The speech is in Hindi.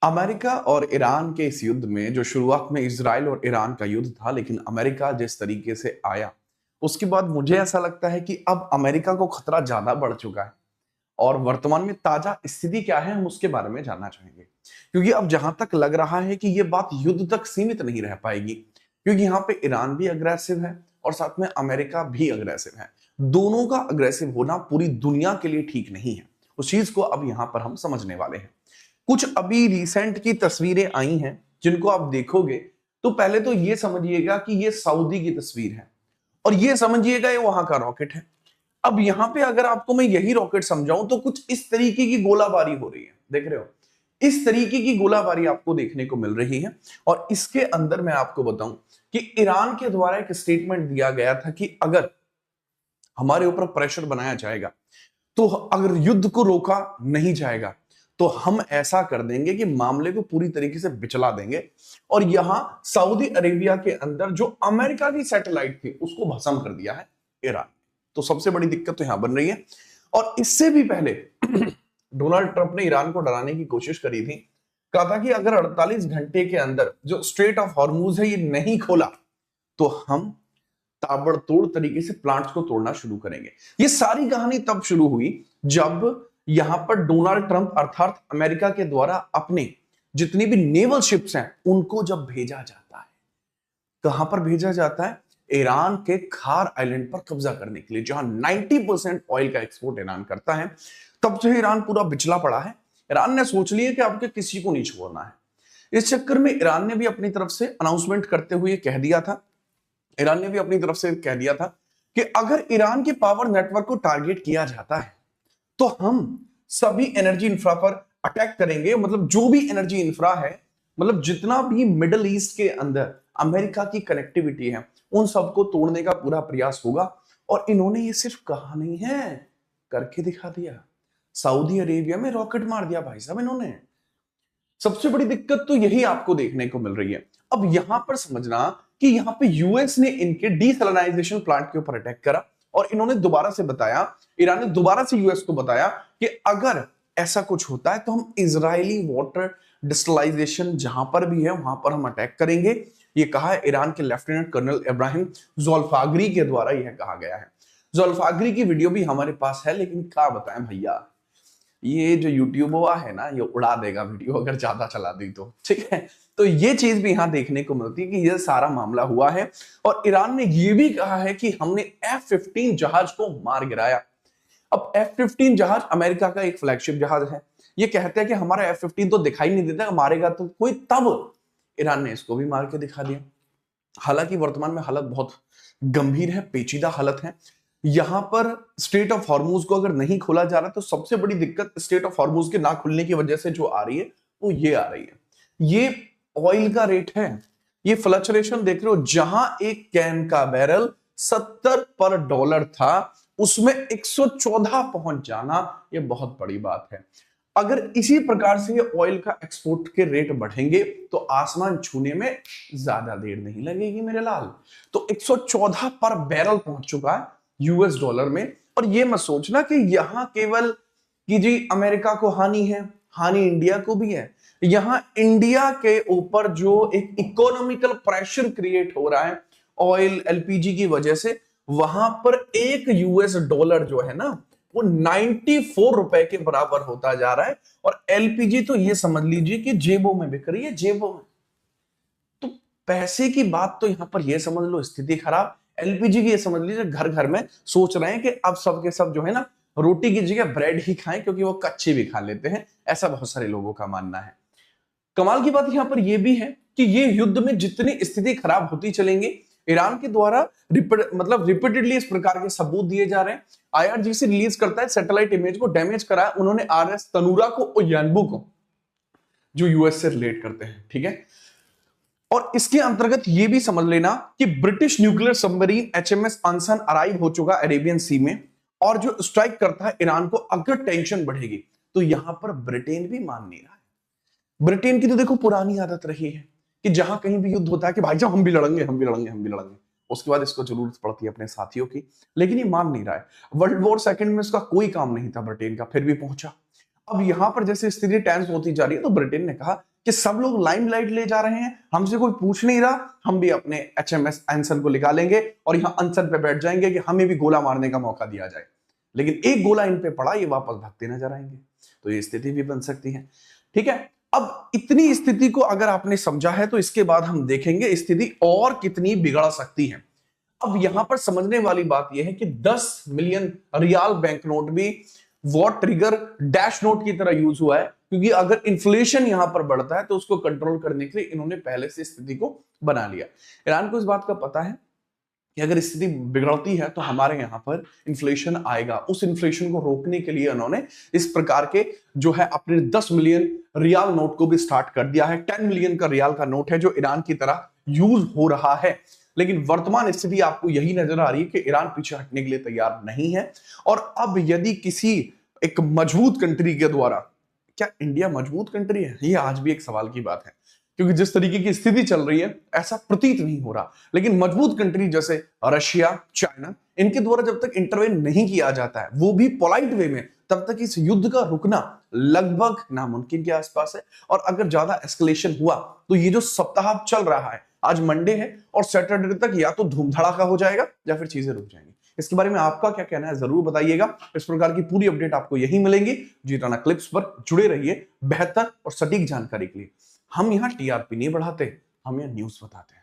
अमेरिका और ईरान के इस युद्ध में जो शुरुआत में इजराइल और ईरान का युद्ध था, लेकिन अमेरिका जिस तरीके से आया उसके बाद मुझे ऐसा लगता है कि अब अमेरिका को खतरा ज्यादा बढ़ चुका है। और वर्तमान में ताजा स्थिति क्या है, हम उसके बारे में जानना चाहेंगे। क्योंकि अब जहां तक लग रहा है कि ये बात युद्ध तक सीमित नहीं रह पाएगी, क्योंकि यहाँ पे ईरान भी अग्रेसिव है और साथ में अमेरिका भी अग्रेसिव है। दोनों का अग्रेसिव होना पूरी दुनिया के लिए ठीक नहीं है। उस चीज को अब यहां पर हम समझने वाले हैं। कुछ अभी रिसेंट की तस्वीरें आई हैं जिनको आप देखोगे तो पहले तो ये समझिएगा कि ये सऊदी की तस्वीर है और ये समझिएगा ये वहां का रॉकेट है। अब यहां पे अगर आपको मैं यही रॉकेट समझाऊं तो कुछ इस तरीके की गोलाबारी हो रही है, देख रहे हो? इस तरीके की गोलाबारी आपको देखने को मिल रही है। और इसके अंदर मैं आपको बताऊं कि ईरान के द्वारा एक स्टेटमेंट दिया गया था कि अगर हमारे ऊपर प्रेशर बनाया जाएगा, तो अगर युद्ध को रोका नहीं जाएगा तो हम ऐसा कर देंगे कि मामले को पूरी तरीके से बिचला देंगे। और यहां सऊदी अरेबिया के अंदर जो अमेरिका की सैटेलाइट थी उसको भस्म कर दिया है ईरान। तो सबसे बड़ी दिक्कत तो यहां बन रही है। और इससे भी पहले डोनाल्ड ट्रंप ने ईरान को डराने की कोशिश करी थी। कहा था कि अगर 48 घंटे के अंदर जो स्ट्रेट ऑफ हॉर्मूज है ये नहीं खोला तो हम ताबड़तोड़ तरीके से प्लांट्स को तोड़ना शुरू करेंगे। ये सारी कहानी तब शुरू हुई जब यहां पर डोनाल्ड ट्रंप अर्थात अमेरिका के द्वारा अपने जितनी भी नेवल शिप्स हैं उनको जब भेजा जाता है, कहां पर भेजा जाता है? ईरान के खार आइलैंड पर कब्जा करने के लिए, जहां 90% ऑयल का एक्सपोर्ट ईरान करता है। तब से ईरान पूरा बिचला पड़ा है। ईरान ने सोच लिया कि आपके किसी को नहीं छोड़ना है। इस चक्कर में ईरान ने भी अपनी तरफ से अनाउंसमेंट करते हुए कह दिया था, ईरान ने भी अपनी तरफ से कह दिया था कि अगर ईरान के पावर नेटवर्क को टारगेट किया जाता है तो हम सभी एनर्जी इंफ्रा पर अटैक करेंगे। मतलब जो भी एनर्जी इंफ्रा है, मतलब जितना भी मिडल ईस्ट के अंदर अमेरिका की कनेक्टिविटी है, उन सबको तोड़ने का पूरा प्रयास होगा। और इन्होंने ये सिर्फ कहा नहीं है, करके दिखा दिया। सऊदी अरेबिया में रॉकेट मार दिया भाई साहब इन्होंने। सबसे बड़ी दिक्कत तो यही आपको देखने को मिल रही है। अब यहां पर समझना कि यहां पे यूएस ने इनके डीसैलिनाइजेशन प्लांट के ऊपर अटैक करा और इन्होंने दोबारा से बताया, ईरान ने दोबारा से यूएस को बताया कि अगर ऐसा कुछ होता है तो हम इजरायली वाटर डिस्टलाइजेशन जहां पर भी है वहां पर हम अटैक करेंगे। ये कहा है ईरान के लेफ्टिनेंट कर्नल इब्राहिम ज़ोल्फागरी के द्वारा यह कहा गया है। ज़ोल्फागरी की वीडियो भी हमारे पास है, लेकिन क्या बताएं भैया, ये जो यूट्यूब हुआ है ना, ये उड़ा देगा वीडियो अगर ज्यादा चला दी तो, ठीक है। तो ये चीज भी यहां देखने को मिलती है कि ये सारा मामला हुआ है। और ईरान ने ये भी कहा है कि हमने F-15 जहाज को मार गिराया। अब F-15 जहाज अमेरिका का एक फ्लैगशिप जहाज है। ये कहते हैं कि हमारा F-15 तो दिखाई नहीं देता, मारेगा तो कोई, तब ईरान ने इसको भी मार के दिखा दिया। हालांकि वर्तमान में हालत बहुत गंभीर है, पेचीदा हालत है। यहां पर स्ट्रेट ऑफ हॉर्मूज को अगर नहीं खोला जा रहा तो सबसे बड़ी दिक्कत स्ट्रेट ऑफ हॉर्मूज के ना खुलने की वजह से जो आ रही है वो ये आ रही है, ये ऑयल का रेट है। ये फ्लक्चुएशन देख रहे हो, जहां एक कैन का बैरल $70 था उसमें 114 पहुंच जाना, ये बहुत बड़ी बात है। अगर इसी प्रकार से ये ऑयल का एक्सपोर्ट के रेट बढ़ेंगे तो आसमान छूने में ज्यादा देर नहीं लगेगी मेरे लाल। तो 114 पर बैरल पहुंच चुका है यूएस डॉलर में। और ये मत सोचना कि यहां केवल कि जी अमेरिका को हानि है, हानि इंडिया को भी है। यहां इंडिया के ऊपर जो एक इकोनॉमिकल प्रेशर क्रिएट हो रहा है ऑयल एलपीजी की वजह से, वहां पर एक यूएस डॉलर जो है ना वो 94 रुपए के बराबर होता जा रहा है। और एलपीजी तो ये समझ लीजिए कि जेबों में बिक रही है, जेबों में। तो पैसे की बात तो यहां पर ये समझ लो स्थिति खराब। एलपीजी की ये समझ लीजिए घर घर में सोच रहे हैं कि अब सबके सब जो है ना रोटी की जगह ब्रेड ही खाएं, क्योंकि वो कच्चे भी खा लेते हैं, ऐसा बहुत सारे लोगों का मानना है। कमाल की बात यहां पर यह भी है कि ये युद्ध में जितनी स्थिति खराब होती चलेंगे, ईरान के द्वारा रिपीटेडली इस प्रकार के सबूत दिए जा रहे हैं। आईआरजीसी रिलीज करता है सैटेलाइट इमेज को डैमेज करा है उन्होंने आरएस तनूरा को और यानबू को, जो यूएस से रिलेट करते हैं, ठीक है। और इसके अंतर्गत यह भी समझ लेना कि ब्रिटिश न्यूक्लियर सबमरीन एचएमएस अंसन अराइव हो चुका अरेबियन सी में, और जो स्ट्राइक करता है ईरान को अगर टेंशन बढ़ेगी तो यहां पर ब्रिटेन भी मान नहीं रहा है। ब्रिटेन की तो देखो पुरानी आदत रही है कि जहां कहीं भी युद्ध होता है कि भाई साहब हम भी लड़ेंगे, हम भी लड़ेंगे, हम भी लड़ेंगे। उसके बाद इसको जरूरत पड़ती है अपने साथियों की, लेकिन ये मान नहीं रहा है। वर्ल्ड वॉर सेकंड में इसका कोई काम नहीं था ब्रिटेन का, फिर भी पहुंचा। अब यहां पर जैसे स्थिति टेंस होती जा रही है तो ब्रिटेन ने कहा कि सब लोग लाइमलाइट ले जा रहे हैं, हमसे कोई पूछ नहीं रहा, हम भी अपने एचएमएस आंसर को निकालेंगे और यहां आंसर पे बैठ जाएंगे कि हमें भी गोला मारने का मौका दिया जाए। लेकिन एक गोला इन पे पड़ा, ये वापस भागते नजर आएंगे। तो ये स्थिति भी बन सकती है। ठीक है, अब इतनी स्थिति को अगर आपने समझा है तो इसके बाद हम देखेंगे स्थिति और कितनी बिगड़ सकती है। अब यहां पर समझने वाली बात यह है कि 10 मिलियन रियाल बैंक नोट भी वॉर ट्रिगर डैश नोट की तरह यूज हुआ है, क्योंकि अगर इन्फ्लेशन यहां पर बढ़ता है तो उसको कंट्रोल करने के लिए इन्होंने पहले से स्थिति को बना लिया। ईरान को इस बात का पता है कि अगर स्थिति बिगड़ती है तो हमारे यहां पर इन्फ्लेशन आएगा। उस इन्फ्लेशन को रोकने के लिए उन्होंने इस प्रकार के जो है अपने 10 मिलियन रियाल नोट को भी स्टार्ट कर दिया है। 10 मिलियन का रियाल का नोट है जो ईरान की तरह यूज हो रहा है। लेकिन वर्तमान स्थिति आपको यही नजर आ रही है कि ईरान पीछे हटने के लिए तैयार नहीं है। और अब यदि किसी एक मजबूत कंट्री के द्वारा, क्या इंडिया मजबूत कंट्री है? ये आज भी एक सवाल की बात है, क्योंकि जिस तरीके की स्थिति चल रही है ऐसा प्रतीत नहीं हो रहा। लेकिन मजबूत कंट्री जैसे रशिया, चाइना, इनके द्वारा जब तक इंटरवेन नहीं किया जाता है, वो भी पोलाइट वे में, तब तक इस युद्ध का रुकना लगभग नामुमकिन के आसपास है। और अगर ज्यादा एस्केलेशन हुआ तो ये जो सप्ताह चल रहा है, आज मंडे है और सैटरडे तक या तो धूम धड़ाका हो जाएगा या फिर चीजें रुक जाएंगी। इसके बारे में आपका क्या कहना है जरूर बताइएगा। इस प्रकार की पूरी अपडेट आपको यही मिलेंगी। जी राणा क्लिप्स पर जुड़े रहिए बेहतर और सटीक जानकारी के लिए। हम यहाँ टीआरपी नहीं बढ़ाते, हम यहाँ न्यूज बताते हैं।